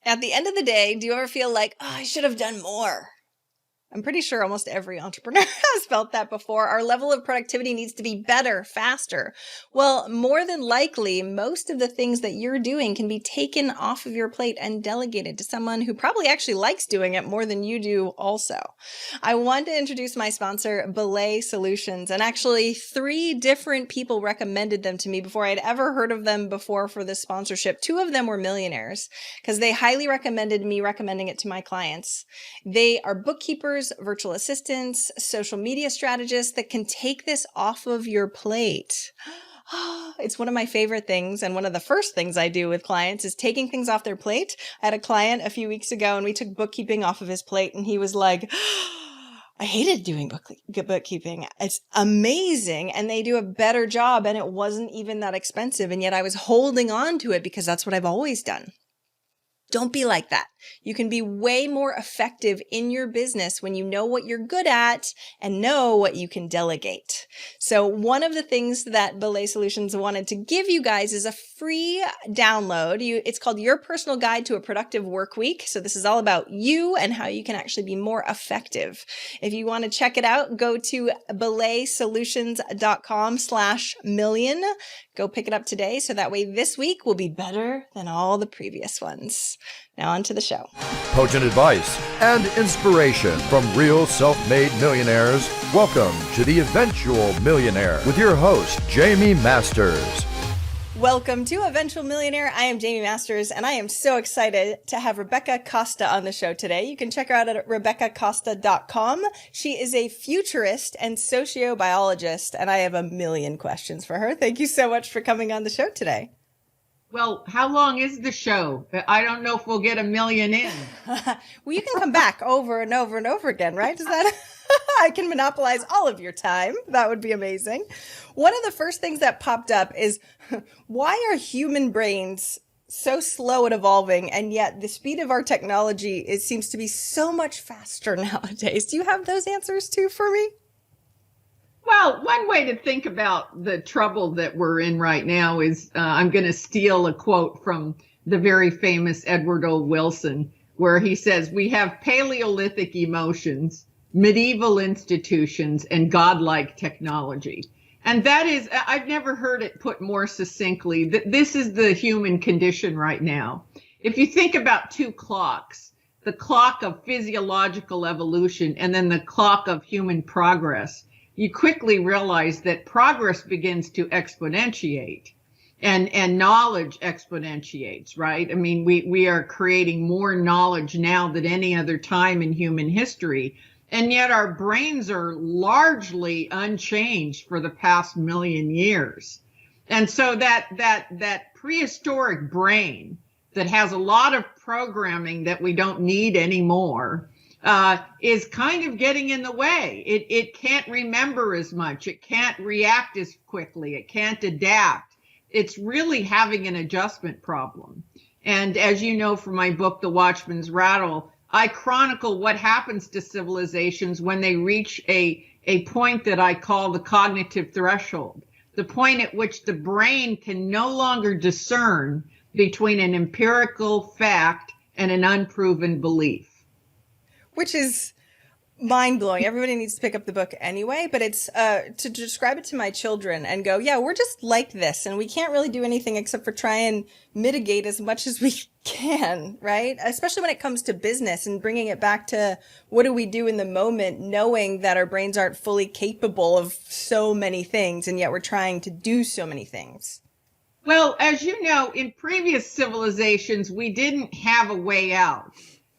At the end of the day, do you ever feel like, oh, I should have done more? I'm pretty sure almost every entrepreneur has felt that before. Our level of productivity needs to be better, faster. Well, more than likely, most of the things that you're doing can be taken off of your plate and delegated to someone who probably actually likes doing it more than you do also. I want to introduce my sponsor, Belay Solutions, and actually 3 different people recommended them to me before I'd ever heard of them before for this sponsorship. 2 of them were millionaires because they highly recommended me recommending it to my clients. They are bookkeepers, virtual assistants, social media strategists that can take this off of your plate. It's one of my favorite things. And one of the first things I do with clients is taking things off their plate. I had a client a few weeks ago and we took bookkeeping off of his plate and he was like, I hated doing bookkeeping. It's amazing. And they do a better job and it wasn't even that expensive. And yet I was holding on to it because that's what I've always done. Don't be like that. You can be way more effective in your business when you know what you're good at and know what you can delegate. So one of the things that Belay Solutions wanted to give you guys is a free download. It's called Your Personal Guide to a Productive Work Week. So this is all about you and how you can actually be more effective. If you want to check it out, go to belaysolutions.com/million. Go pick it up today. So that way this week will be better than all the previous ones. Now on to the show. Potent advice and inspiration from real self-made millionaires. Welcome to the Eventual Millionaire with your host, Jamie Masters. Welcome to Eventual Millionaire. I am Jamie Masters, and I am so excited to have Rebecca Costa on the show today. You can check her out at RebeccaCosta.com. She is a futurist and sociobiologist, and I have a million questions for her. Thank you so much for coming on the show today. Well, how long is the show? I don't know if we'll get 1 million in. Well, you can come back over and over and over again, right? Does that? I can monopolize all of your time. That would be amazing. One of the first things that popped up is, why are human brains so slow at evolving, and yet the speed of our technology seems to be so much faster nowadays? Do you have those answers too for me? Well, one way to think about the trouble that we're in right now is I'm going to steal a quote from the very famous Edward O. Wilson, where he says, we have Paleolithic emotions, medieval institutions, and godlike technology. And that is, I've never heard it put more succinctly, that this is the human condition right now. If you think about 2 clocks, the clock of physiological evolution and then the clock of human progress, you quickly realize that progress begins to exponentiate and knowledge exponentiates, right? I mean, we are creating more knowledge now than any other time in human history. And yet our brains are largely unchanged for the past 1 million years. And so that prehistoric brain that has a lot of programming that we don't need anymore is kind of getting in the way. It can't remember as much. It can't react as quickly. It can't adapt. It's really having an adjustment problem. And as you know from my book, The Watchman's Rattle, I chronicle what happens to civilizations when they reach a point that I call the cognitive threshold, the point at which the brain can no longer discern between an empirical fact and an unproven belief. Which is mind-blowing. Everybody needs to pick up the book anyway, but it's to describe it to my children and go, yeah, we're just like this, and we can't really do anything except for try and mitigate as much as we can, right? Especially when it comes to business and bringing it back to what do we do in the moment, knowing that our brains aren't fully capable of so many things, and yet we're trying to do so many things. Well, as you know, in previous civilizations, we didn't have a way out.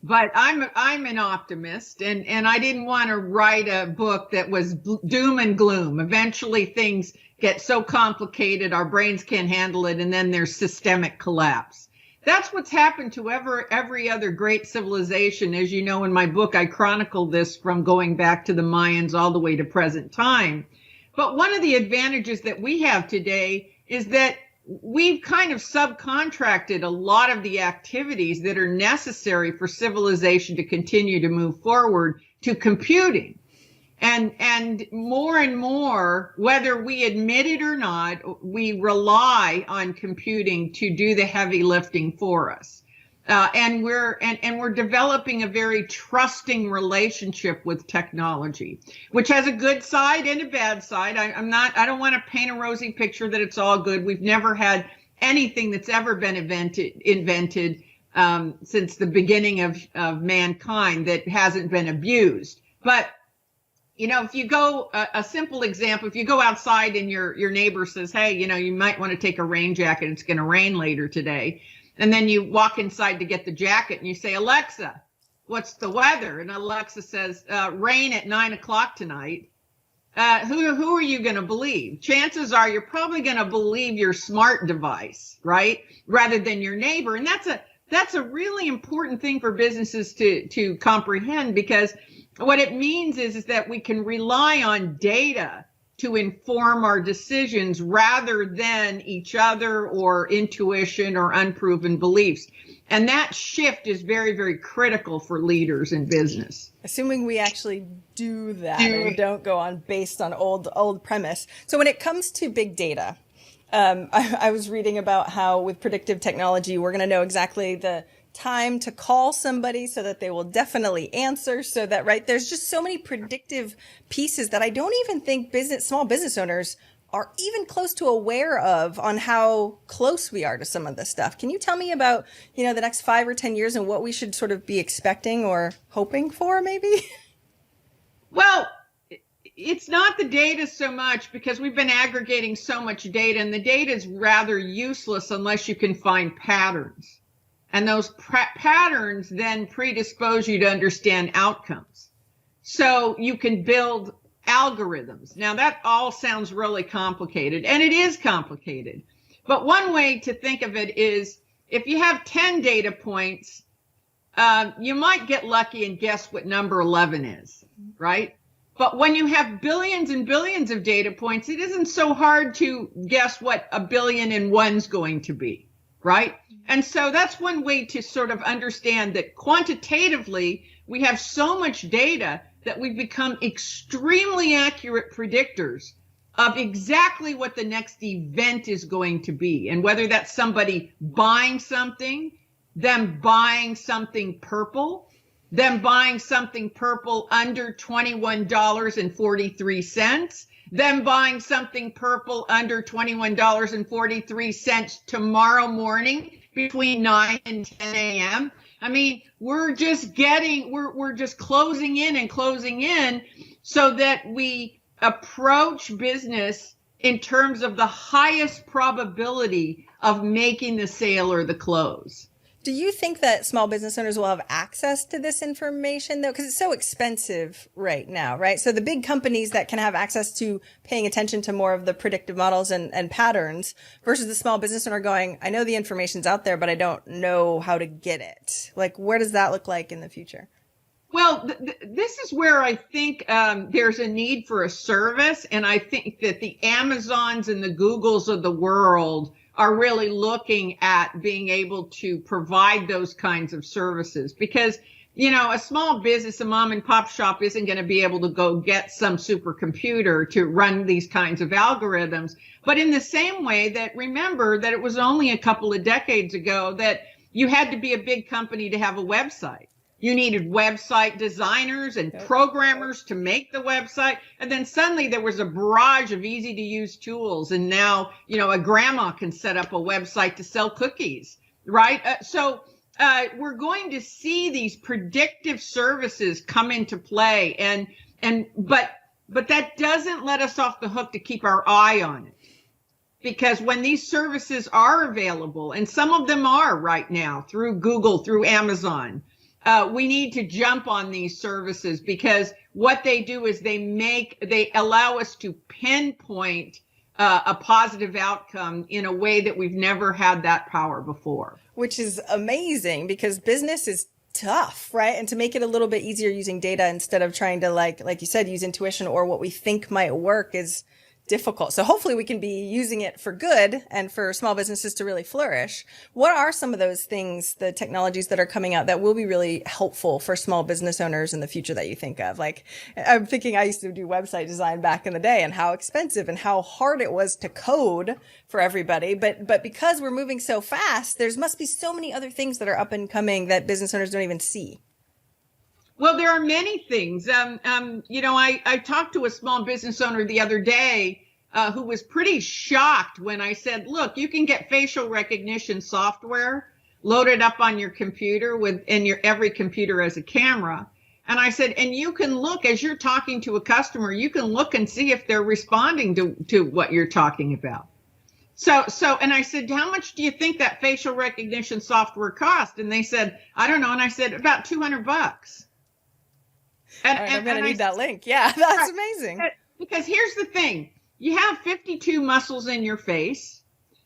But I'm an optimist, and I didn't want to write a book that was doom and gloom. Eventually things get so complicated, our brains can't handle it, and then there's systemic collapse. That's what's happened to every other great civilization. As you know, in my book, I chronicle this from going back to the Mayans all the way to present time. But one of the advantages that we have today is that we've kind of subcontracted a lot of the activities that are necessary for civilization to continue to move forward to computing. And more, whether we admit it or not, we rely on computing to do the heavy lifting for us. And we're developing a very trusting relationship with technology, which has a good side and a bad side. I don't want to paint a rosy picture that it's all good. We've never had anything that's ever been invented since the beginning of mankind that hasn't been abused. But if you go, a simple example, if you go outside and your neighbor says, hey, you might want to take a rain jacket, it's going to rain later today. And then you walk inside to get the jacket and you say, Alexa, what's the weather? And Alexa says, rain at 9 o'clock tonight. Who are you going to believe? Chances are you're probably going to believe your smart device, right? Rather than your neighbor. And that's a really important thing for businesses to comprehend, because what it means is that we can rely on data to inform our decisions rather than each other or intuition or unproven beliefs. And that shift is very, very critical for leaders in business. Assuming we actually do that and don't go on based on old premise. So when it comes to big data, I was reading about how with predictive technology, we're going to know exactly the time to call somebody so that they will definitely answer, so that, right, there's just so many predictive pieces that I don't even think small business owners are even close to aware of on how close we are to some of this stuff. Can you tell me about, the next 5 or 10 years and what we should sort of be expecting or hoping for maybe? Well, it's not the data so much, because we've been aggregating so much data, and the data is rather useless unless you can find patterns. And those patterns then predispose you to understand outcomes. So you can build algorithms. Now that all sounds really complicated, and it is complicated. But one way to think of it is, if you have 10 data points, you might get lucky and guess what number 11 is, right? But when you have billions and billions of data points, it isn't so hard to guess what 1,000,000,001 is going to be, right? And so that's one way to sort of understand that quantitatively, we have so much data that we've become extremely accurate predictors of exactly what the next event is going to be. And whether that's somebody buying something, them buying something purple, them buying something purple under $21.43, them buying something purple under $21.43 tomorrow morning between 9 and 10 a.m. I mean, we're just closing in so that we approach business in terms of the highest probability of making the sale or the close. Do you think that small business owners will have access to this information, though? Because it's so expensive right now, right? So the big companies that can have access to paying attention to more of the predictive models and patterns versus the small business owner going, I know the information's out there, but I don't know how to get it. Like, where does that look like in the future? Well, this is where I think there's a need for a service. And I think that the Amazons and the Googles of the world are really looking at being able to provide those kinds of services, because, a small business, a mom and pop shop isn't going to be able to go get some supercomputer to run these kinds of algorithms. But in the same way that, remember that it was only a couple of decades ago that you had to be a big company to have a website. You needed website designers and programmers to make the website. And then suddenly there was a barrage of easy to use tools. And now, a grandma can set up a website to sell cookies, right? So we're going to see these predictive services come into play. But that doesn't let us off the hook to keep our eye on it. Because when these services are available, and some of them are right now through Google, through Amazon, we need to jump on these services, because what they do is they allow us to pinpoint a positive outcome in a way that we've never had that power before. Which is amazing, because business is tough, right? And to make it a little bit easier using data instead of trying to, like you said, use intuition or what we think might work is difficult. So hopefully we can be using it for good and for small businesses to really flourish. What are some of those things, the technologies that are coming out that will be really helpful for small business owners in the future that you think of? Like, I'm thinking I used to do website design back in the day and how expensive and how hard it was to code for everybody. But because we're moving so fast, there must be so many other things that are up and coming that business owners don't even see. Well, there are many things. I talked to a small business owner the other day who was pretty shocked when I said, look, you can get facial recognition software loaded up on your computer and every computer has a camera. And I said, and you can look as you're talking to a customer, you can look and see if they're responding to what you're talking about. And I said, how much do you think that facial recognition software cost? And they said, I don't know. And I said, about $200. And I'm going to need that link. Yeah, that's amazing. Because here's the thing. You have 52 muscles in your face.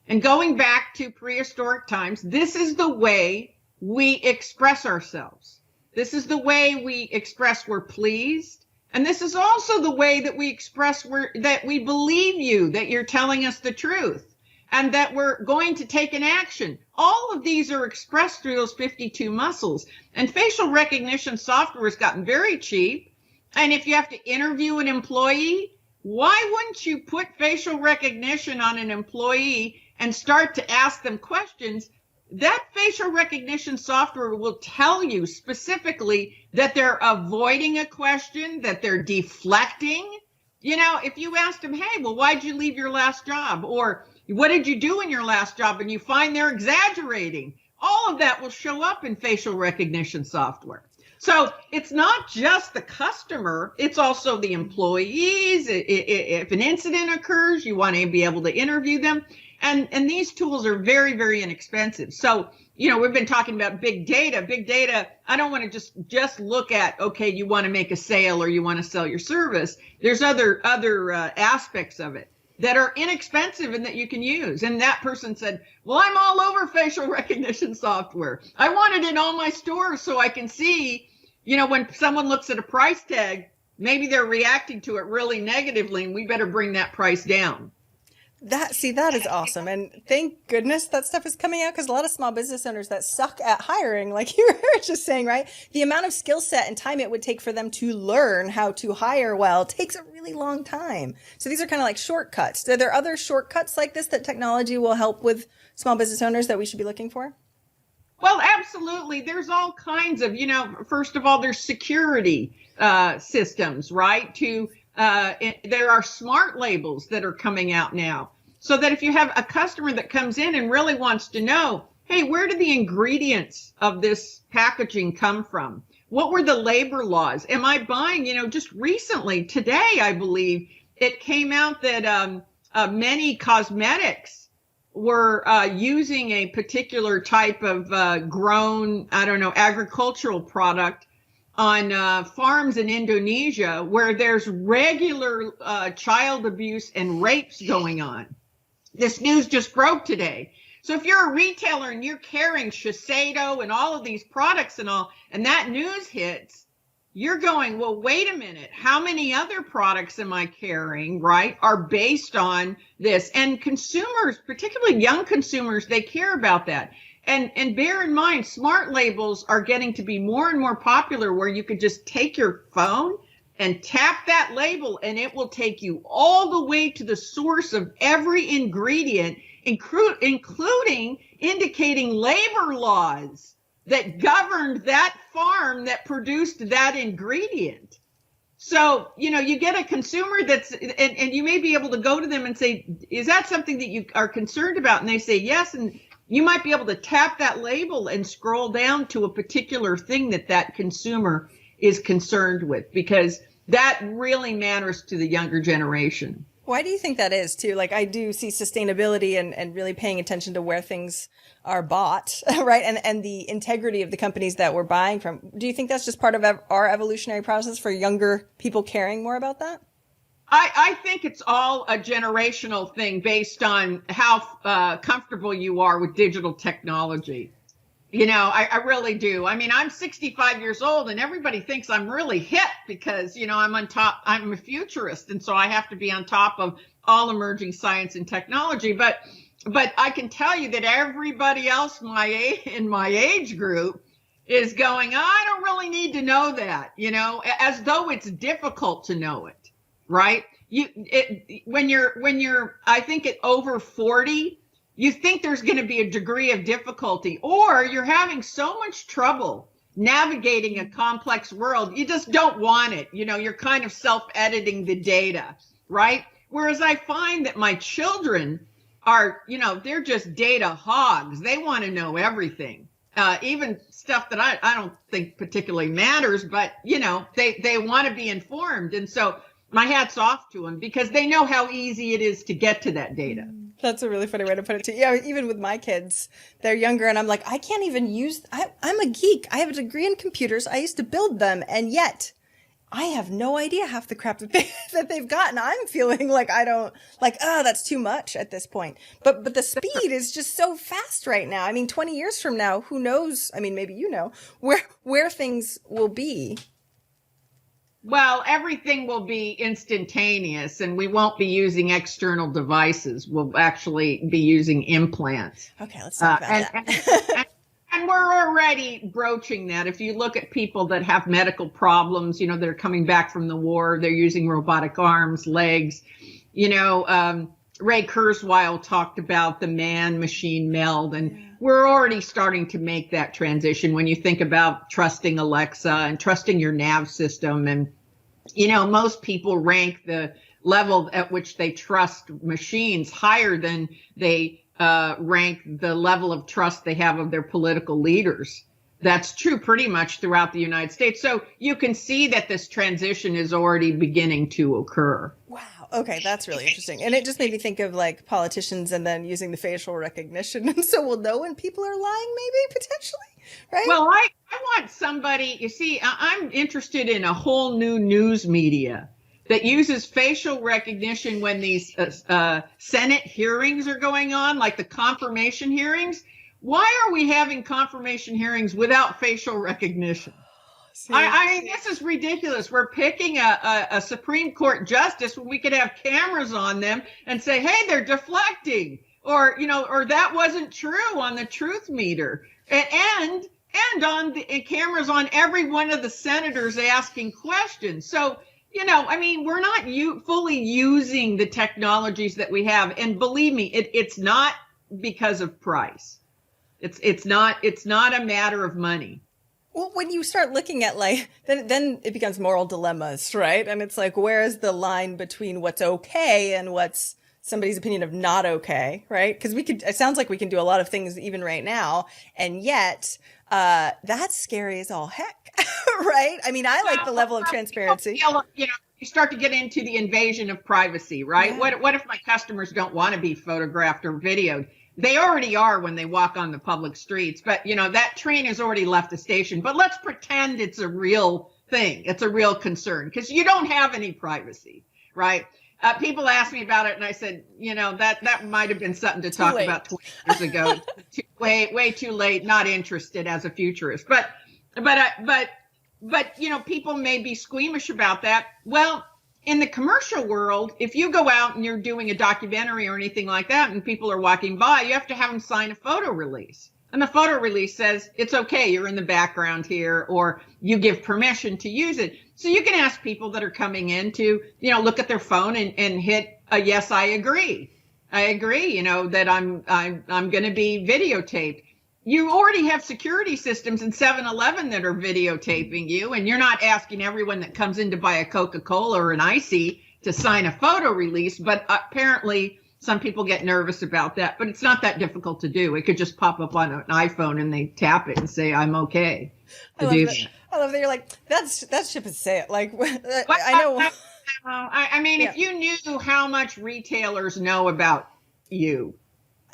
And going back to prehistoric times, this is the way we express ourselves. This is the way we express we're pleased. And this is also the way that we express that we believe you, that you're telling us the truth, and that we're going to take an action. All of these are expressed through those 52 muscles. And facial recognition software has gotten very cheap. And if you have to interview an employee, why wouldn't you put facial recognition on an employee and start to ask them questions? That facial recognition software will tell you specifically that they're avoiding a question, that they're deflecting. You know, if you asked them, hey, well, why'd you leave your last job? Or what did you do in your last job? And you find they're exaggerating. All of that will show up in facial recognition software. So it's not just the customer, it's also the employees. If an incident occurs, you want to be able to interview them. And these tools are very, very inexpensive. So, you know, we've been talking about big data. Big data, I don't want to just look at, okay, you want to make a sale or you want to sell your service. There's other aspects of it that are inexpensive and that you can use. And that person said, well, I'm all over facial recognition software. I want it in all my stores so I can see, you know, when someone looks at a price tag, maybe they're reacting to it really negatively and we better bring that price down. That is awesome. And thank goodness that stuff is coming out, because a lot of small business owners that suck at hiring, like you were just saying, right? The amount of skill set and time it would take for them to learn how to hire well takes a really long time. So these are kind of like shortcuts. Are there other shortcuts like this that technology will help with small business owners that we should be looking for? Well, absolutely. There's all kinds of, you know, first of all, there's security systems, right? There are smart labels that are coming out now, so that if you have a customer that comes in and really wants to know, hey, where did the ingredients of this packaging come from? What were the labor laws? Am I buying, you know, just recently, today, I believe, it came out that many cosmetics were using a particular type of grown, agricultural product on farms in Indonesia where there's regular child abuse and rapes going on. This news just broke today. So if you're a retailer and you're carrying Shiseido and all of these products and that news hits, you're going, well, wait a minute, how many other products am I carrying, right, are based on this? And consumers, particularly young consumers, they care about that. And bear in mind, smart labels are getting to be more and more popular, where you could just take your phone and tap that label and it will take you all the way to the source of every ingredient, including indicating labor laws that governed that farm that produced that ingredient. So, you know, you get a consumer and you may be able to go to them and say, is that something that you are concerned about? And they say yes. And you might be able to tap that label and scroll down to a particular thing that consumer is concerned with, because that really matters to the younger generation. Why do you think that is too? Like, I do see sustainability and really paying attention to where things are bought, right? And the integrity of the companies that we're buying from. Do you think that's just part of our evolutionary process for younger people caring more about that? I think it's all a generational thing based on how comfortable you are with digital technology. I really do. I mean, I'm 65 years old and everybody thinks I'm really hip because, I'm on top, I'm a futurist. And so I have to be on top of all emerging science and technology. But I can tell you that everybody else in my age group is going, I don't really need to know that, as though it's difficult to know it, right? When you're, I think at over 40, you think there's going to be a degree of difficulty, or you're having so much trouble navigating a complex world, you just don't want it. You're kind of self-editing the data, right? Whereas I find that my children are, they're just data hogs. They want to know everything, even stuff that I don't think particularly matters, but, they want to be informed. And so my hat's off to them because they know how easy it is to get to that data. That's a really funny way to put it too. Yeah, even with my kids, they're younger and I'm like, I can't even use, I'm a geek. I have a degree in computers. I used to build them. And yet I have no idea half the crap that they've gotten. I'm feeling like that's too much at this point. But the speed is just so fast right now. I mean, 20 years from now, who knows? I mean, maybe where things will be. Well, everything will be instantaneous and we won't be using external devices. We'll actually be using implants. Okay, let's talk about that. And we're already broaching that. If you look at people that have medical problems, that are coming back from the war, they're using robotic arms, legs. Ray Kurzweil talked about the man-machine meld, and we're already starting to make that transition when you think about trusting Alexa and trusting your nav system. And, most people rank the level at which they trust machines higher than they rank the level of trust they have of their political leaders. That's true pretty much throughout the United States. So you can see that this transition is already beginning to occur. Wow. Okay, that's really interesting. And it just made me think of like politicians and then using the facial recognition. And so we'll know when people are lying, maybe potentially, right? Well, I want somebody, you see, I'm interested in a whole new news media that uses facial recognition when these Senate hearings are going on, like the confirmation hearings. Why are we having confirmation hearings without facial recognition? I mean, this is ridiculous. We're picking a Supreme Court justice when we could have cameras on them and say, hey, they're deflecting, or that wasn't true on the truth meter, and on the cameras on every one of the senators asking questions. So, I mean, we're not fully using the technologies that we have. And believe me, it's not because of price. It's not a matter of money. Well, when you start looking at then it becomes moral dilemmas, right? And it's like, where is the line between what's okay and what's somebody's opinion of not okay, right? Because it sounds like we can do a lot of things even right now. And yet, that's scary as all heck, right? I mean, I like the level of transparency. You start to get into the invasion of privacy, right? Yeah. What if my customers don't want to be photographed or videoed? They already are when they walk on the public streets, but that train has already left the station. But let's pretend it's a real thing. It's a real concern because you don't have any privacy, right? People asked me about it and I said, that might have been something to talk about 20 years ago. Way too late, not interested as a futurist. But people may be squeamish about that. Well, in the commercial world, if you go out and you're doing a documentary or anything like that and people are walking by, you have to have them sign a photo release. And the photo release says, it's okay, you're in the background here, or you give permission to use it. So you can ask people that are coming in to, look at their phone and hit a yes, I agree. I agree, that I'm going to be videotaped. You already have security systems in 7-Eleven that are videotaping you, and you're not asking everyone that comes in to buy a Coca-Cola or an Icy to sign a photo release, but apparently some people get nervous about that, but it's not that difficult to do. It could just pop up on an iPhone and they tap it and say, I'm okay to do that. I love that you're like, that ship is sailed. Like, I know. I mean, if you knew how much retailers know about you.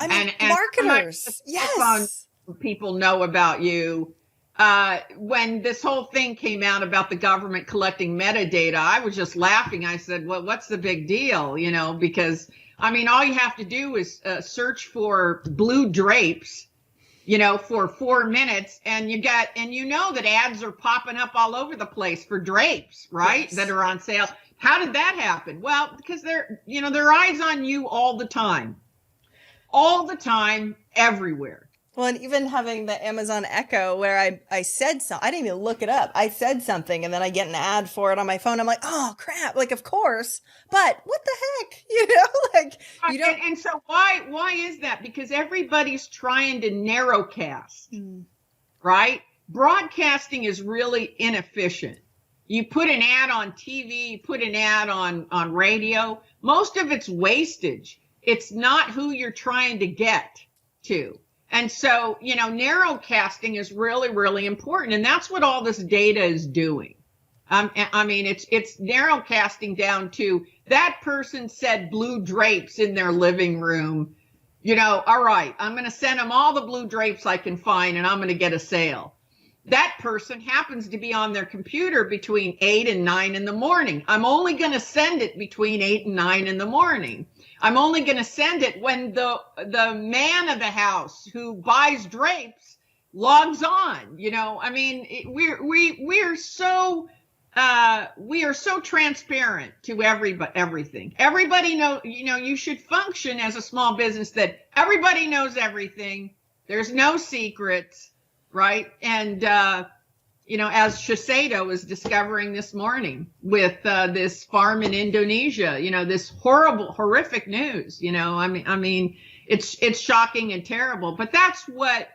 I mean, and marketers, yes. People know about you. When this whole thing came out about the government collecting metadata, I was just laughing. I said, well, what's the big deal? Because I mean, all you have to do is search for blue drapes, for 4 minutes, and you know that ads are popping up all over the place for drapes, right? Yes. That are on sale. How did that happen? Well, because their eyes on you all the time, everywhere. Well, and even having the Amazon Echo where I said something, I didn't even look it up. I said something and then I get an ad for it on my phone. I'm like, oh crap. Like, of course, but what the heck? Like you don't. And so why is that? Because everybody's trying to narrowcast, right? Broadcasting is really inefficient. You put an ad on TV, you put an ad on radio. Most of it's wastage. It's not who you're trying to get to. And so, narrowcasting is really, really important. And that's what all this data is doing. I mean, it's narrowcasting down to that person said blue drapes in their living room. All right, I'm going to send them all the blue drapes I can find and I'm going to get a sale. That person happens to be on their computer between 8 and 9 in the morning. I'm only going to send it between 8 and 9 in the morning. I'm only going to send it when the man of the house who buys drapes logs on. I mean, we are so transparent to everything. Everybody know, you should function as a small business that everybody knows everything. There's no secrets, right? And as Shiseido is discovering this morning with this farm in Indonesia, this horrific news. I mean, it's shocking and terrible. But that's what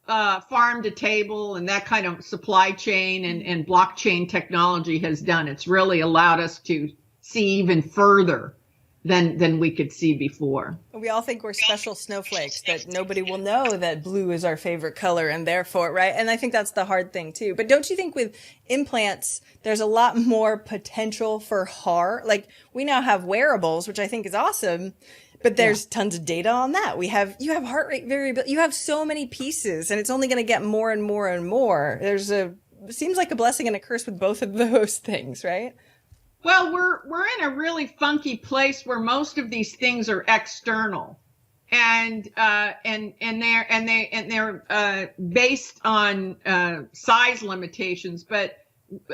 farm to table and that kind of supply chain and blockchain technology has done. It's really allowed us to see even further than we could see before. We all think we're special snowflakes, that nobody will know that blue is our favorite color and therefore, right? And I think that's the hard thing too. But don't you think with implants, there's a lot more potential for harm? Like we now have wearables, which I think is awesome, but there's tons of data on that. You have heart rate variability. You have so many pieces and it's only going to get more and more and more. It seems like a blessing and a curse with both of those things, right? Well, we're in a really funky place where most of these things are external, and they're based on size limitations. But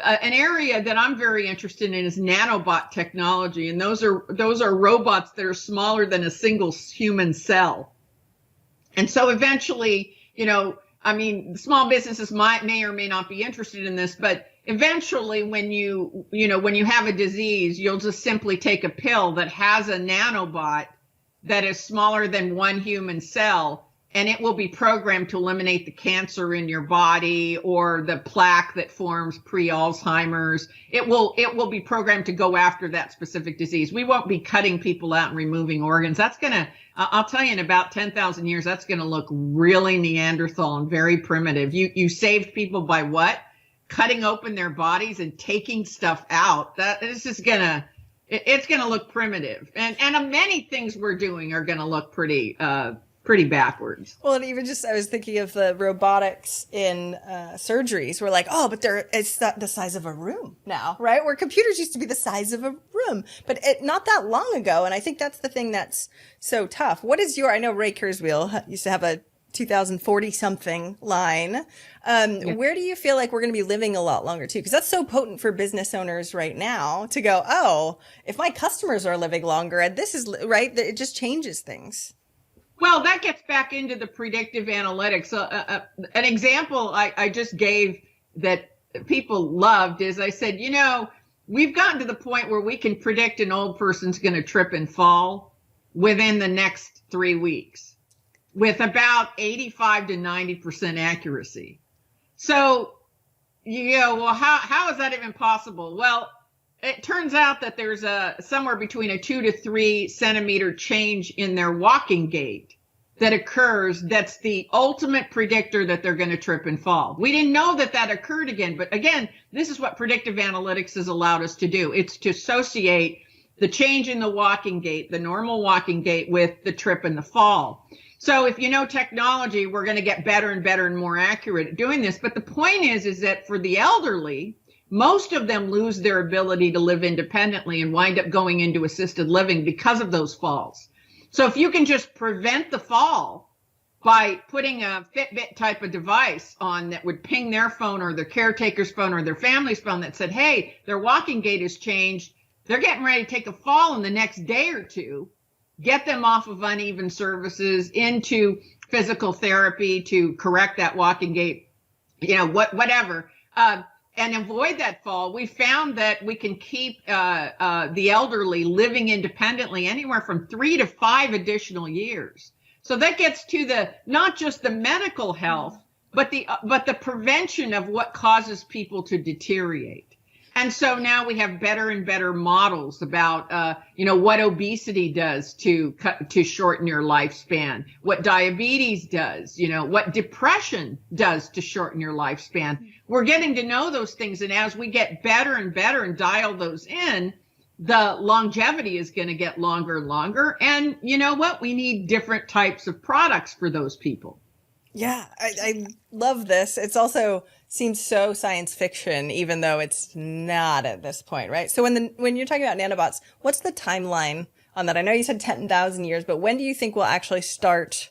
an area that I'm very interested in is nanobot technology, and those are robots that are smaller than a single human cell. And so eventually, small businesses may or may not be interested in this, but eventually when you have a disease, you'll just simply take a pill that has a nanobot that is smaller than one human cell, and it will be programmed to eliminate the cancer in your body or the plaque that forms pre-Alzheimer's. It will be programmed to go after that specific disease. We won't be cutting people out and removing organs. That's I'll tell you, in about 10,000 years, that's going to look really Neanderthal and very primitive. You saved people by what? Cutting open their bodies and taking stuff out. That is just it's gonna look primitive. And many things we're doing are gonna look pretty backwards. Well, and even I was thinking of the robotics in surgeries. We're like, oh, but it's the size of a room now, right? Where computers used to be the size of a room, but not that long ago. And I think that's the thing that's so tough. I know Ray Kurzweil used to have a 2040 something line. Where do you feel like we're going to be living a lot longer too? Because that's so potent for business owners right now to go, oh, if my customers are living longer, and this is right, it just changes things. Well, that gets back into the predictive analytics. An example I just gave that people loved is I said, we've gotten to the point where we can predict an old person's going to trip and fall within the next 3 weeks, with about 85 to 90% accuracy. So you go, well, how is that even possible? Well, it turns out that there's somewhere between a 2 to 3 centimeter change in their walking gait that occurs. That's the ultimate predictor that they're going to trip and fall. We didn't know that occurred again. But again, this is what predictive analytics has allowed us to do. It's to associate the change in the walking gait, the normal walking gait, with the trip and the fall. So if you know technology, we're going to get better and better and more accurate at doing this. But the point is that for the elderly, most of them lose their ability to live independently and wind up going into assisted living because of those falls. So if you can just prevent the fall, by putting a Fitbit type of device on that would ping their phone or their caretaker's phone or their family's phone that said, hey, their walking gait has changed. They're getting ready to take a fall in the next day or two. Get them off of uneven surfaces into physical therapy to correct that walking gait, whatever, and avoid that fall. We found that we can keep the elderly living independently anywhere from 3 to 5 additional years. So that gets to not just the medical health, but the prevention of what causes people to deteriorate. And so now we have better and better models about, what obesity does to shorten your lifespan, what diabetes does, what depression does to shorten your lifespan. We're getting to know those things. And as we get better and better and dial those in, the longevity is going to get longer and longer. And you know what? We need different types of products for those people. Yeah, I love this. It's also seems so science fiction, even though it's not at this point, right? So when you're talking about nanobots, what's the timeline on that? I know you said 10,000 years, but when do you think we'll actually start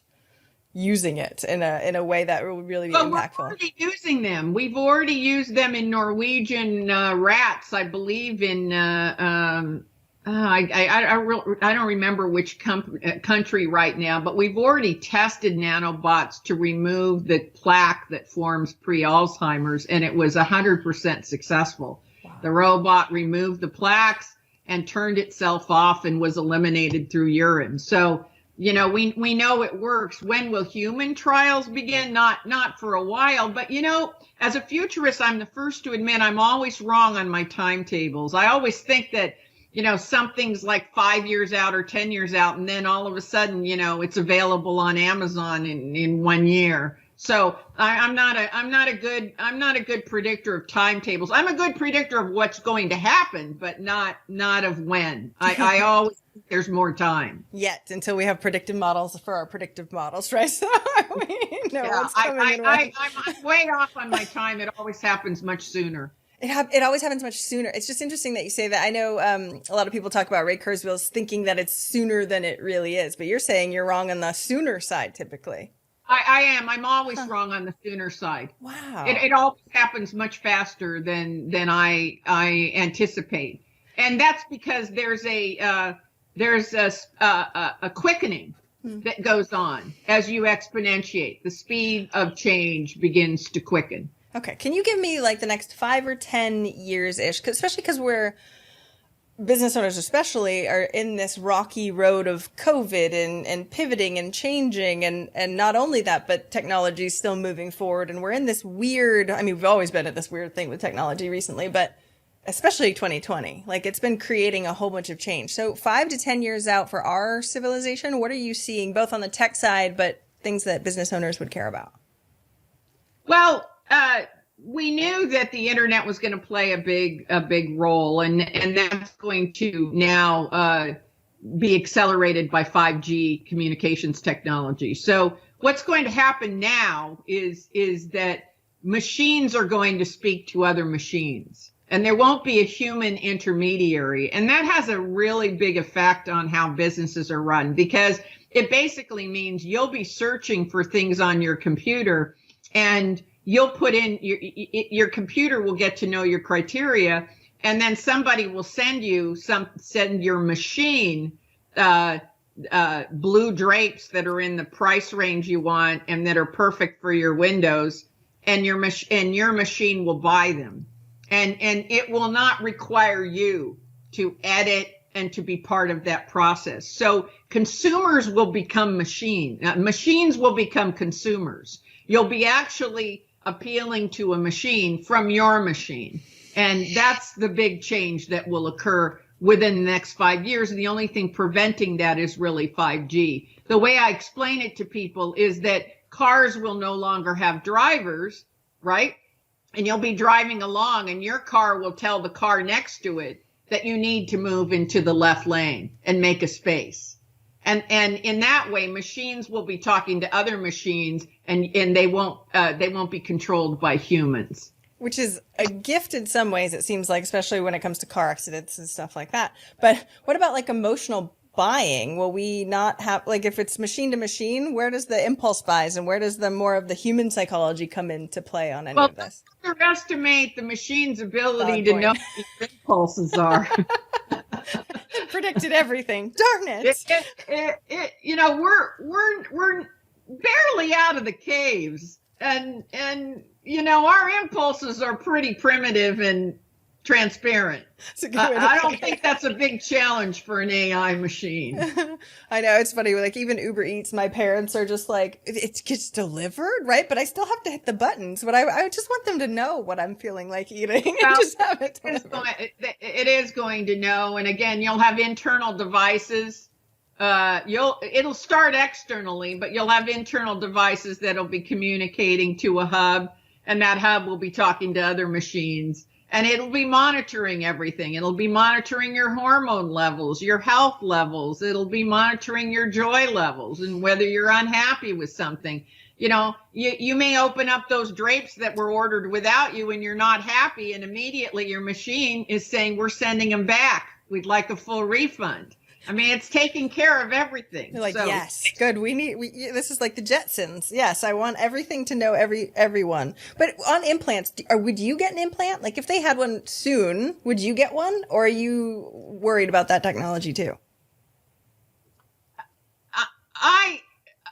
using it in a way that will really be impactful? We're already using them. We've already used them in Norwegian rats, I believe in I don't remember which country right now, but we've already tested nanobots to remove the plaque that forms pre-Alzheimer's, and it was 100% successful. Wow. The robot removed the plaques and turned itself off and was eliminated through urine. So, we know it works. When will human trials begin? Not for a while, but as a futurist, I'm the first to admit I'm always wrong on my timetables. I always think that something's like 5 years out or 10 years out, and then all of a sudden, it's available on Amazon in 1 year. So I'm not a good predictor of timetables. I'm a good predictor of what's going to happen, but not of when. I always think there's more time. Yet until we have predictive models for our predictive models, right? So what's coming. I'm way off on my time. It always happens much sooner. It always happens much sooner. It's just interesting that you say that. I know a lot of people talk about Ray Kurzweil's thinking that it's sooner than it really is, but you're saying you're wrong on the sooner side typically. I am. I'm always wrong on the sooner side. Wow. It always happens much faster than I anticipate, and that's because there's a quickening that goes on as you exponentiate. The speed of change begins to quicken. Okay. Can you give me like the next 5 or 10 years-ish? Especially because we're business owners especially are in this rocky road of COVID and pivoting and changing. And not only that, but technology is still moving forward. And we're in this weird, we've always been at this weird thing with technology recently, but especially 2020, like it's been creating a whole bunch of change. So 5 to 10 years out for our civilization, what are you seeing both on the tech side, but things that business owners would care about? Well, we knew that the internet was going to play a big role, and that's going to now be accelerated by 5G communications technology. So what's going to happen now is that machines are going to speak to other machines, and there won't be a human intermediary, and that has a really big effect on how businesses are run, because it basically means you'll be searching for things on your computer, and you'll put in your computer will get to know your criteria, and then somebody will send your machine blue drapes that are in the price range you want and that are perfect for your windows, and your machine will buy them, and it will not require you to edit and to be part of that process. So consumers will become machines will become consumers. You'll be actually appealing to a machine from your machine. And that's the big change that will occur within the next 5 years. And the only thing preventing that is really 5G. The way I explain it to people is that cars will no longer have drivers, right? And you'll be driving along and your car will tell the car next to it that you need to move into the left lane and make a space. And in that way, machines will be talking to other machines, and they won't be controlled by humans. Which is a gift in some ways, it seems like, especially when it comes to car accidents and stuff like that. But what about like emotional buying, will we not have, like, if it's machine to machine, where does the impulse buys and where does the more of the human psychology come into play on any of this? Don't underestimate the machine's ability to know what your impulses are. It predicted everything. Darn it. You know, we're barely out of the caves, and you know, our impulses are pretty primitive and transparent. I don't think that's a big challenge for an AI machine. I know, it's funny. Like, even Uber Eats, my parents are just like, it gets delivered, right? But I still have to hit the buttons. But I just want them to know what I'm feeling like eating. Well, and just have it it is going to know. And again, you'll have internal devices. It'll start externally, but you'll have internal devices that'll be communicating to a hub, and that hub will be talking to other machines. And it'll be monitoring everything. It'll be monitoring your hormone levels, your health levels. It'll be monitoring your joy levels and whether you're unhappy with something. You know, you may open up those drapes that were ordered without you and you're not happy, and immediately your machine is saying, we're sending them back. We'd like a full refund. I mean, it's taking care of everything. You're like, so, yes, good. This is like the Jetsons. Yes, I want everything to know everyone. But on implants, would you get an implant? Like, if they had one soon, would you get one? Or are you worried about that technology too?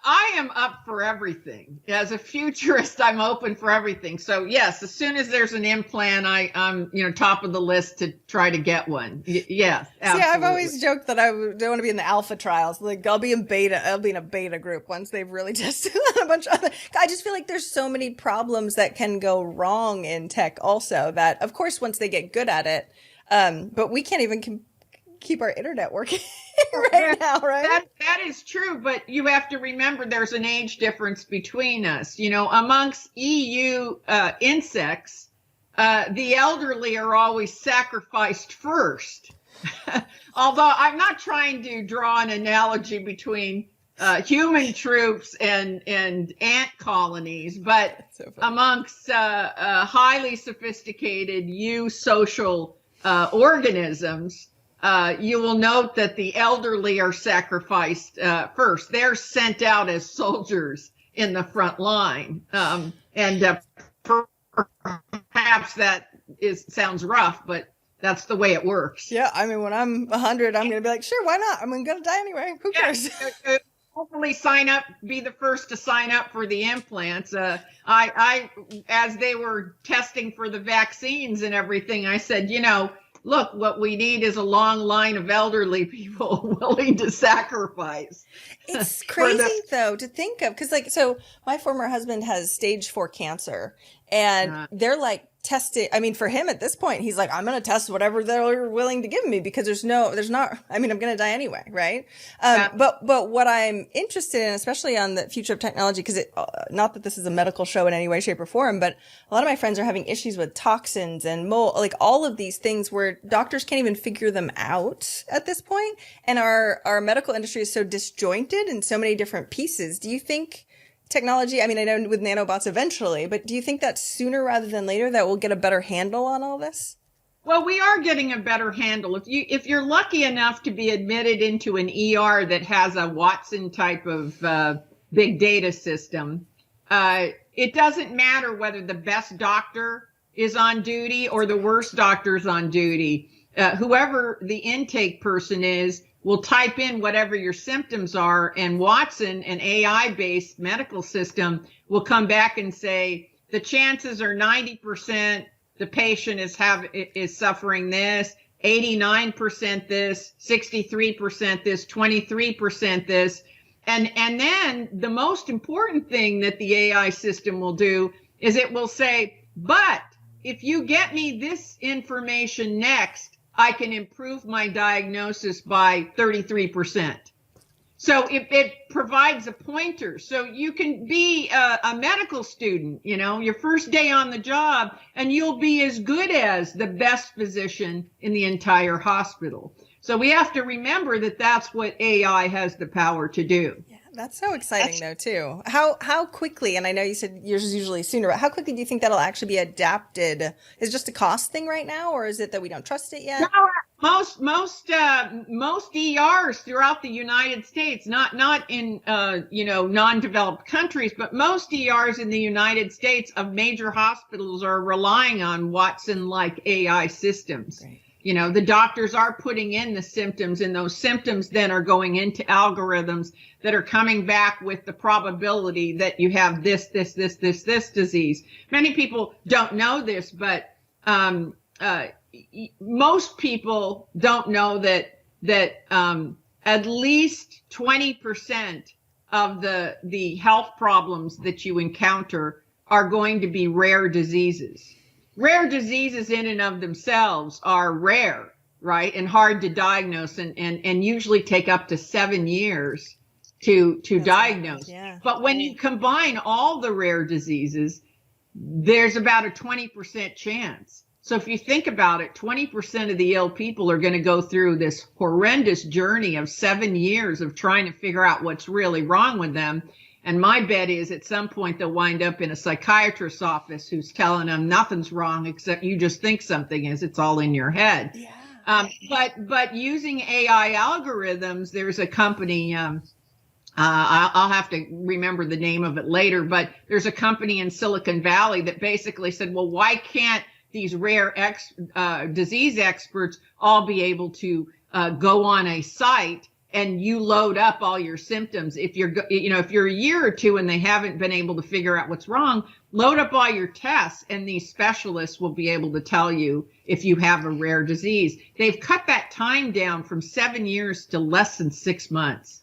I am up for everything. As a futurist, I'm open for everything. So yes, as soon as there's an implant, I'm top of the list to try to get one. Yes, absolutely. See, I've always joked that I don't want to be in the alpha trials. Like, I'll be in a beta group once they've really tested a bunch of other. I just feel like there's so many problems that can go wrong in tech also, that of course once they get good at it, but we can't even keep our internet working right now, right? That is true, but you have to remember there's an age difference between us. You know, amongst EU insects, the elderly are always sacrificed first. Although I'm not trying to draw an analogy between human troops and ant colonies, but so amongst highly sophisticated eusocial organisms, you will note that the elderly are sacrificed first. They're sent out as soldiers in the front line. And perhaps that sounds rough, but that's the way it works. Yeah, I mean, when I'm 100, I'm going to be like, sure, why not? I'm going to die anyway. Who cares? Hopefully be the first to sign up for the implants. I, as they were testing for the vaccines and everything, I said, look, what we need is a long line of elderly people willing to sacrifice. It's crazy, though, to think of. Because, so my former husband has stage 4 cancer. And they're like testing. I mean, for him at this point, he's like, I'm going to test whatever they're willing to give me because I'm going to die anyway. Right. But what I'm interested in, especially on the future of technology, because not that this is a medical show in any way, shape or form, but a lot of my friends are having issues with toxins and mold, like all of these things where doctors can't even figure them out at this point. And our medical industry is so disjointed in so many different pieces. Do you think technology, I mean, I know with nanobots eventually, but do you think that sooner rather than later that we'll get a better handle on all this? Well, we are getting a better handle. If you're lucky enough to be admitted into an ER that has a Watson type of big data system, it doesn't matter whether the best doctor is on duty or the worst doctor is on duty. Whoever the intake person is will type in whatever your symptoms are, and Watson, an AI-based medical system, will come back and say, the chances are 90% the patient is suffering this, 89% this, 63% this, 23% this. And then the most important thing that the AI system will do is it will say, but if you get me this information next, I can improve my diagnosis by 33%. So it provides a pointer. So you can be a medical student, your first day on the job, and you'll be as good as the best physician in the entire hospital. So we have to remember that that's what AI has the power to do. Yeah, that's so exciting though too. How quickly, and I know you said yours is usually sooner, but how quickly do you think that'll actually be adapted? Is it just a cost thing right now, or is it that we don't trust it yet? No, most ERs throughout the United States, not in non-developed countries, but most ERs in the United States of major hospitals are relying on Watson-like AI systems. Great. The doctors are putting in the symptoms, and those symptoms then are going into algorithms that are coming back with the probability that you have this disease. Many people don't know this, but most people don't know that at least 20% of the health problems that you encounter are going to be rare diseases. Rare diseases in and of themselves are rare, right? And hard to diagnose and usually take up to 7 years to diagnose. Yeah. But when you combine all the rare diseases, there's about a 20% chance. So if you think about it, 20% of the ill people are going to go through this horrendous journey of 7 years of trying to figure out what's really wrong with them. And my bet is at some point they'll wind up in a psychiatrist's office who's telling them nothing's wrong except you just think something is. It's all in your head. Yeah. But using AI algorithms, there's a company, I'll have to remember the name of it later, but there's a company in Silicon Valley that basically said, well, why can't these rare disease experts all be able to go on a site and you load up all your symptoms? If you're a year or two and they haven't been able to figure out what's wrong, load up all your tests and these specialists will be able to tell you if you have a rare disease. They've cut that time down from 7 years to less than 6 months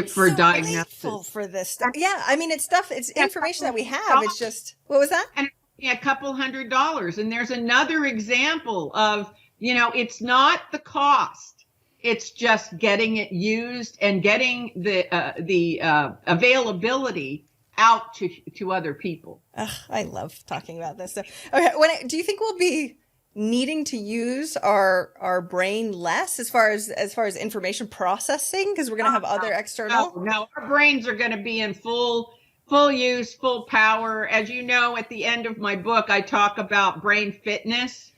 for diagnosis. For this stuff. Yeah. I mean, it's information that we have. It's just, what was that? And a couple $100. And there's another example of, it's not the cost. It's just getting it used and getting the availability out to other people. I love talking about this stuff. Okay, do you think we'll be needing to use our brain less as far as information processing because we're going to have other external? No, our brains are going to be in full use, full power. As you know, at the end of my book, I talk about brain fitness.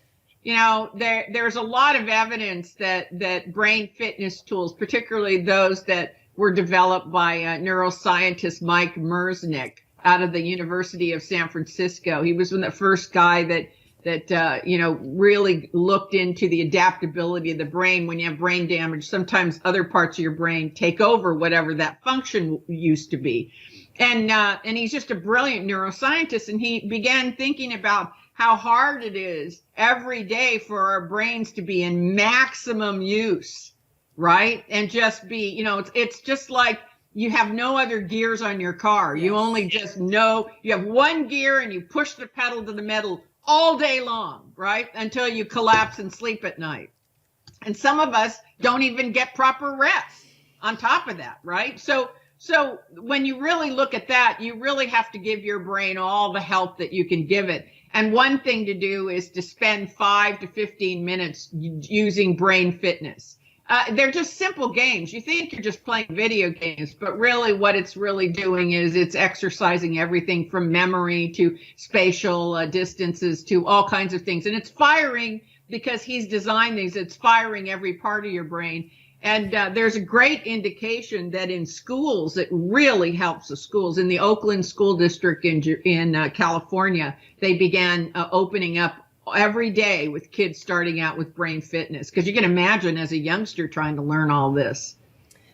There's a lot of evidence that brain fitness tools, particularly those that were developed by neuroscientist Mike Mersnick out of the University of San Francisco. He was the first guy that really looked into the adaptability of the brain. When you have brain damage, sometimes other parts of your brain take over whatever that function used to be. And he's just a brilliant neuroscientist. And he began thinking about how hard it is every day for our brains to be in maximum use, right? And just be, it's just like you have no other gears on your car. Yes. You only just know you have one gear and you push the pedal to the metal all day long, right? Until you collapse and sleep at night. And some of us don't even get proper rest on top of that, right? So when you really look at that, you really have to give your brain all the help that you can give it. And one thing to do is to spend 5 to 15 minutes using brain fitness. They're just simple games. You think you're just playing video games, but really what it's really doing is it's exercising everything from memory to spatial distances to all kinds of things. And it's firing, because he's designed these, it's firing every part of your brain. And there's a great indication that in schools, it really helps the schools. In the Oakland School District in California, they began opening up every day with kids starting out with brain fitness. Because you can imagine as a youngster trying to learn all this.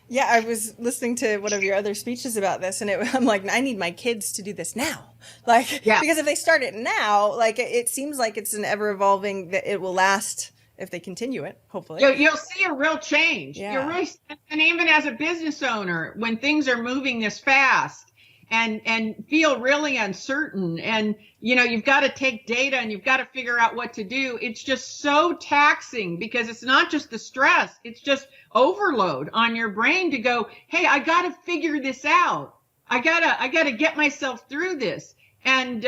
Yeah, I was listening to one of your other speeches about this, and I'm like, I need my kids to do this now. Because if they start it now, it seems like it's an ever evolving, that it will last if they continue it, hopefully. You'll see a real change. Yeah. And even as a business owner, when things are moving this fast and feel really uncertain, and you've got to take data and you've got to figure out what to do, it's just so taxing, because it's not just the stress, it's just overload on your brain to go, hey, I got to figure this out. I gotta get myself through this. And,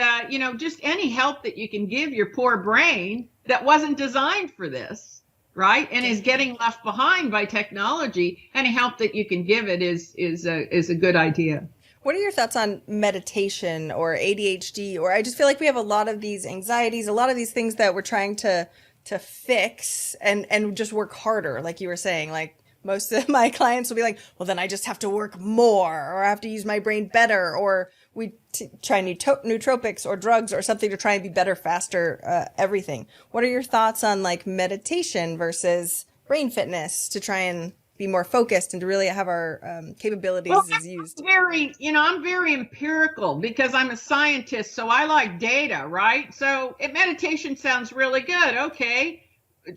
just any help that you can give your poor brain that wasn't designed for this, right? And is getting left behind by technology, any help that you can give it is a good idea. What are your thoughts on meditation or ADHD? Or I just feel like we have a lot of these anxieties, a lot of these things that we're trying to to fix and just work harder, like you were saying. Like most of my clients will be like, well, then I just have to work more, or I have to use my brain better, or we try nootropics or drugs or something to try and be better, faster, everything. What are your thoughts on like meditation versus brain fitness to try and be more focused and to really have our capabilities used? I'm very empirical because I'm a scientist, so I like data, right? So if meditation sounds really good, okay,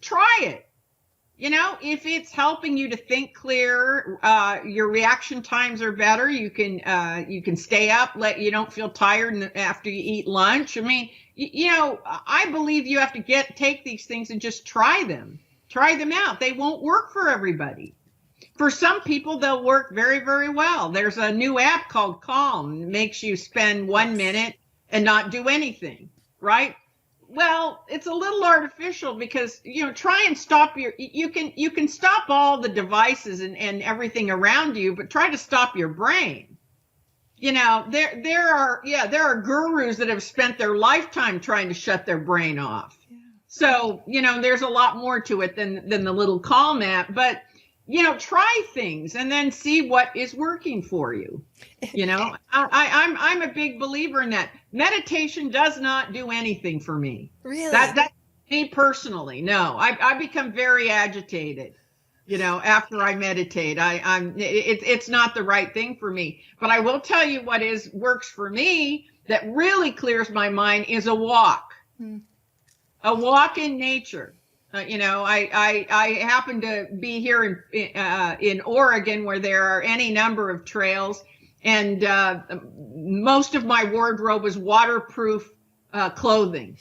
try it. If it's helping you to think clear, your reaction times are better. You can stay up, you don't feel tired after you eat lunch. I mean, I believe you have to take these things and just try them out. They won't work for everybody. For some people, they'll work very, very well. There's a new app called Calm. It makes you spend 1 minute and not do anything, right? Well, it's a little artificial because, try and stop you can stop all the devices and everything around you, but try to stop your brain. There are gurus that have spent their lifetime trying to shut their brain off. Yeah. So, there's a lot more to it than the little Calm app, but try things and then see what is working for you. I'm a big believer in that. Meditation does not do anything for me. Really? That me personally. No, I become very agitated, after I meditate. It's not the right thing for me. But I will tell you what works for me that really clears my mind is a walk. A walk in nature. I happen to be here in Oregon where there are any number of trails, and most of my wardrobe is waterproof clothing.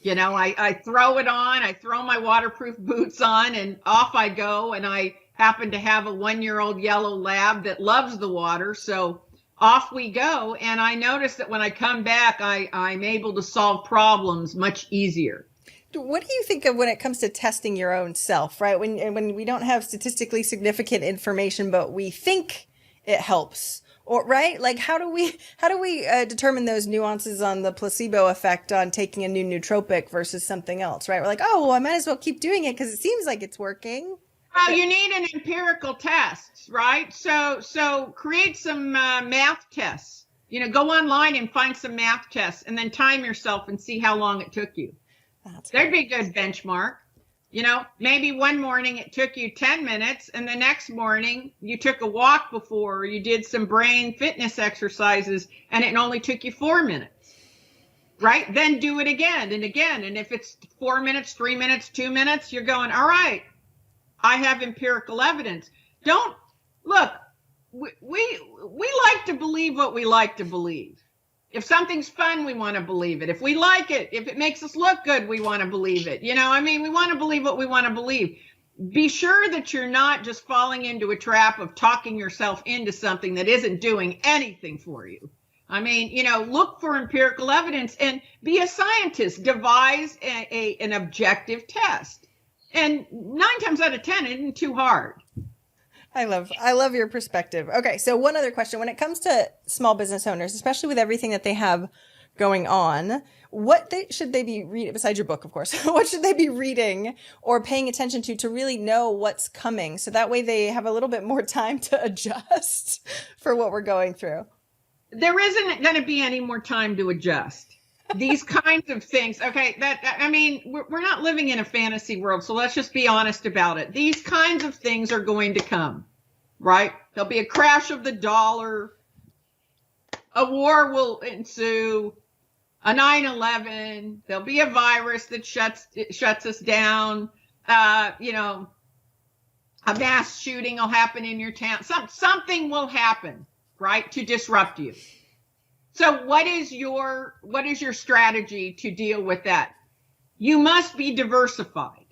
I throw it on, I throw my waterproof boots on, and off I go. And I happen to have a 1-year-old yellow lab that loves the water, so off we go. And I notice that when I come back, I'm able to solve problems much easier. What do you think of when it comes to testing your own self, right? When we don't have statistically significant information, but we think it helps, or right? Like how do we determine those nuances on the placebo effect on taking a new nootropic versus something else, right? We're like, oh, well, I might as well keep doing it because it seems like it's working. Well, you need an empirical test, right? So create some math tests. Go online and find some math tests, and then time yourself and see how long it took you. That'd be a good benchmark. Maybe one morning it took you 10 minutes and the next morning you took a walk before, or you did some brain fitness exercises and it only took you 4 minutes, right? Then do it again and again. And if it's 4 minutes, 3 minutes, 2 minutes, you're going, all right, I have empirical evidence. Don't look, we like to believe what we like to believe. If something's fun, we want to believe it. If we like it, if it makes us look good, we want to believe it. We want to believe what we want to believe. Be sure that you're not just falling into a trap of talking yourself into something that isn't doing anything for you. Look for empirical evidence and be a scientist. Devise an objective test. And 9 times out of 10, it isn't too hard. I love your perspective. Okay, so one other question. When it comes to small business owners, especially with everything that they have going on, should they be reading, besides your book, of course, what should they be reading or paying attention to really know what's coming? So that way they have a little bit more time to adjust for what we're going through. There isn't going to be any more time to adjust. These kinds of things. Okay. We're not living in a fantasy world. So let's just be honest about it. These kinds of things are going to come, right? There'll be a crash of the dollar. A war will ensue. A 9/11. There'll be a virus that shuts us down. A mass shooting will happen in your town. Something will happen, right? To disrupt you. So what is your strategy to deal with that? You must be diversified.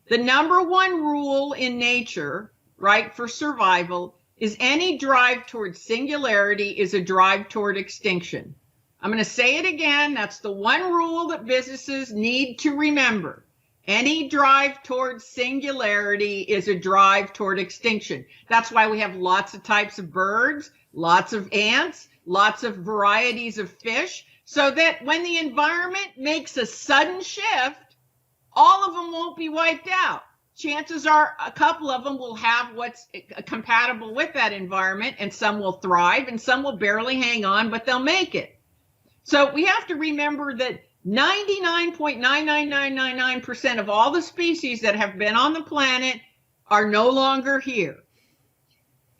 The number one rule in nature, right, for survival is any drive toward singularity is a drive toward extinction. I'm going to say it again. That's the one rule that businesses need to remember. Any drive toward singularity is a drive toward extinction. That's why we have lots of types of birds, lots of ants, lots of varieties of fish, so that when the environment makes a sudden shift, all of them won't be wiped out. Chances are a couple of them will have what's compatible with that environment, and some will thrive and some will barely hang on, but they'll make it. So we have to remember that 99.99999% of all the species that have been on the planet are no longer here.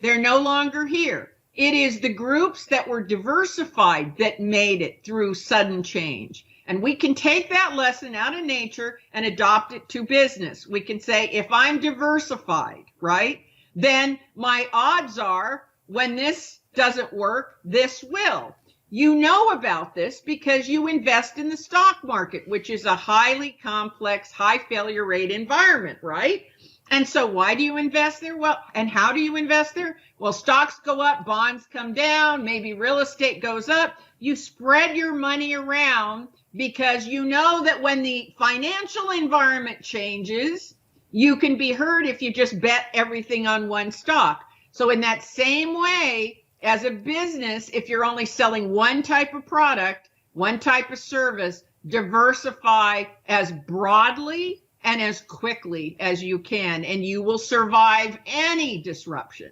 They're no longer here. It is the groups that were diversified that made it through sudden change. And we can take that lesson out of nature and adopt it to business. We can say, if I'm diversified, right, then my odds are when this doesn't work, this will. You know about this because you invest in the stock market, which is a highly complex, high failure rate environment, right? And so why do you invest there? Well, and how do you invest there? Well, stocks go up, bonds come down, maybe real estate goes up. You spread your money around because you know that when the financial environment changes, you can be hurt if you just bet everything on one stock. So in that same way, as a business, if you're only selling one type of product, one type of service, diversify as broadly and as quickly as you can, and you will survive any disruption.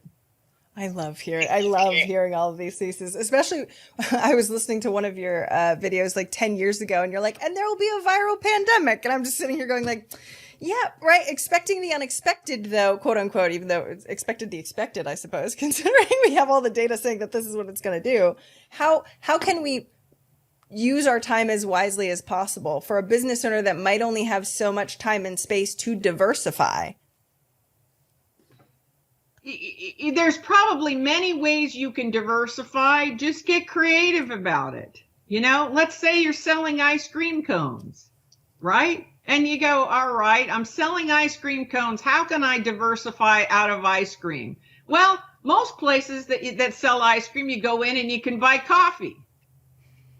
I love hearing all of these theses, especially I was listening to one of your videos like 10 years ago, and you're like, and there will be a viral pandemic. And I'm just sitting here going like, yeah, right. Expecting the unexpected, though, quote unquote, even though it's expected the expected, I suppose, considering we have all the data saying that this is what it's going to do. How can we use our time as wisely as possible for a business owner that might only have so much time and space to diversify? There's probably many ways you can diversify. Just get creative about it. You know, let's say you're selling ice cream cones, right? And you go, all right, I'm selling ice cream cones. How can I diversify out of ice cream? Well, most places that sell ice cream, you go in and you can buy coffee,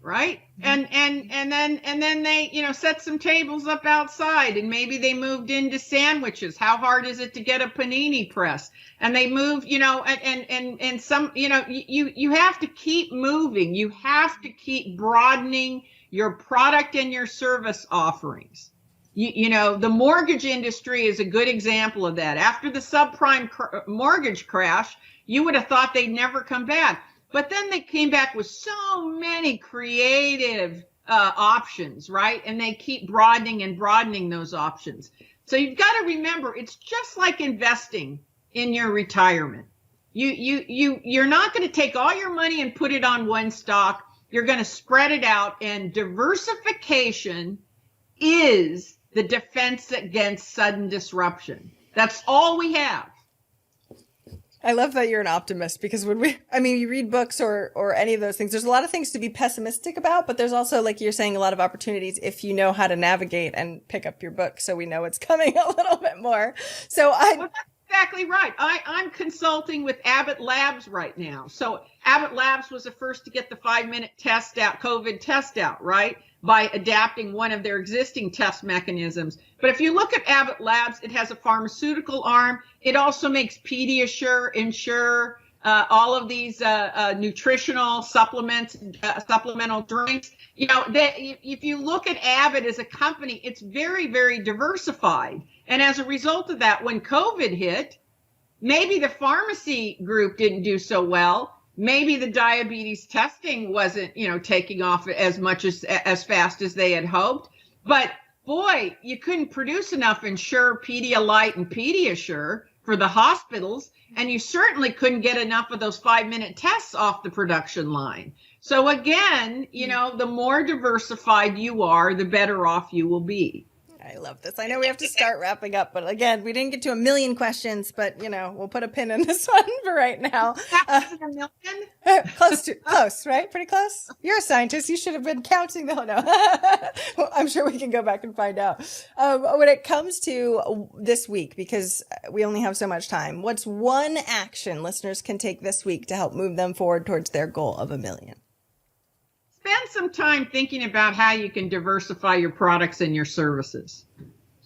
right? And then they, you know, set some tables up outside, and maybe they moved into sandwiches. How hard is it to get a panini press? And they move, you know, and some, you know, you have to keep moving. You have to keep broadening your product and your service offerings. You know, the mortgage industry is a good example of that. After the subprime mortgage crash, you would have thought they'd never come back. But then they came back with so many creative options, right? And they keep broadening and broadening those options. So you've got to remember, it's just like investing in your retirement. You're not going to take all your money and put it on one stock. You're going to spread it out, and diversification is the defense against sudden disruption. That's all we have. I love that you're an optimist, because when you read books or any of those things, there's a lot of things to be pessimistic about, but there's also, like you're saying, a lot of opportunities if you know how to navigate and pick up your book, so we know it's coming a little bit more. So well, that's exactly right. I'm consulting with Abbott Labs right now. So Abbott Labs was the first to get the 5-minute test out, COVID test out, right? By adapting one of their existing test mechanisms. But if you look at Abbott Labs, it has a pharmaceutical arm. It also makes Pediasure, Ensure, all of these nutritional supplements, supplemental drinks. You know, if you look at Abbott as a company, it's very, very diversified. And as a result of that, when COVID hit, maybe the pharmacy group didn't do so well. Maybe the diabetes testing wasn't, you know, taking off as much as fast as they had hoped. But boy, you couldn't produce enough Ensure, Pedialyte, and Pediasure for the hospitals. And you certainly couldn't get enough of those 5-minute tests off the production line. So again, you know, the more diversified you are, the better off you will be. I love this. I know we have to start wrapping up, but again, we didn't get to 1 million questions, but you know, we'll put a pin in this one for right now. $1 million? Close, right? Pretty close. You're a scientist. You should have been counting. No. Well, I'm sure we can go back and find out. When it comes to this week, because we only have so much time, what's one action listeners can take this week to help move them forward towards their goal of 1 million? Spend some time thinking about how you can diversify your products and your services.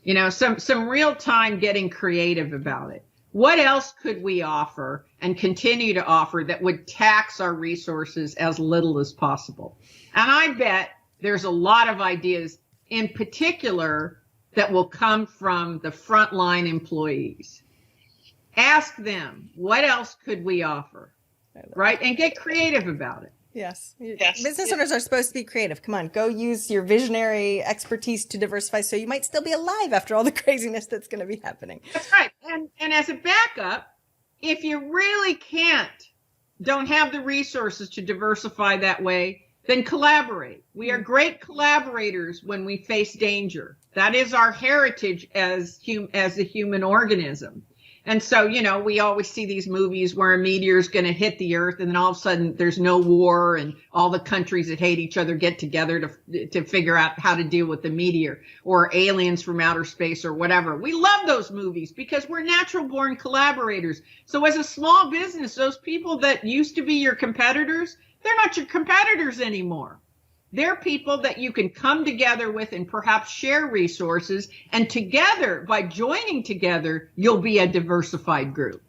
You know, some real time getting creative about it. What else could we offer and continue to offer that would tax our resources as little as possible? And I bet there's a lot of ideas in particular that will come from the frontline employees. Ask them, what else could we offer? Right? And get creative about it. Yes. Business owners are supposed to be creative. Come on, go use your visionary expertise to diversify so you might still be alive after all the craziness that's going to be happening. That's right. And as a backup, if you really don't have the resources to diversify that way, then collaborate. We are great collaborators when we face danger. That is our heritage as a human organism. And so, we always see these movies where a meteor is going to hit the earth and then all of a sudden there's no war and all the countries that hate each other get together to figure out how to deal with the meteor, or aliens from outer space or whatever. We love those movies because we're natural born collaborators. So as a small business, those people that used to be your competitors, they're not your competitors anymore. They're people that you can come together with and perhaps share resources. And together, by joining together, you'll be a diversified group.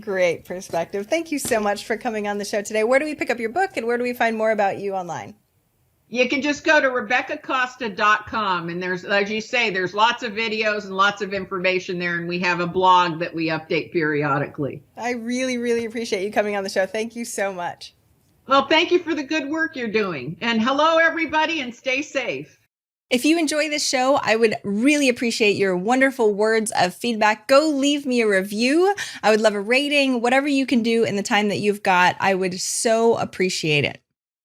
Great perspective. Thank you so much for coming on the show today. Where do we pick up your book and where do we find more about you online? You can just go to RebeccaCosta.com. And there's, as you say, there's lots of videos and lots of information there. And we have a blog that we update periodically. I really, really appreciate you coming on the show. Thank you so much. Well, thank you for the good work you're doing. And hello, everybody, and stay safe. If you enjoy this show, I would really appreciate your wonderful words of feedback. Go leave me a review. I would love a rating, whatever you can do in the time that you've got. I would so appreciate it.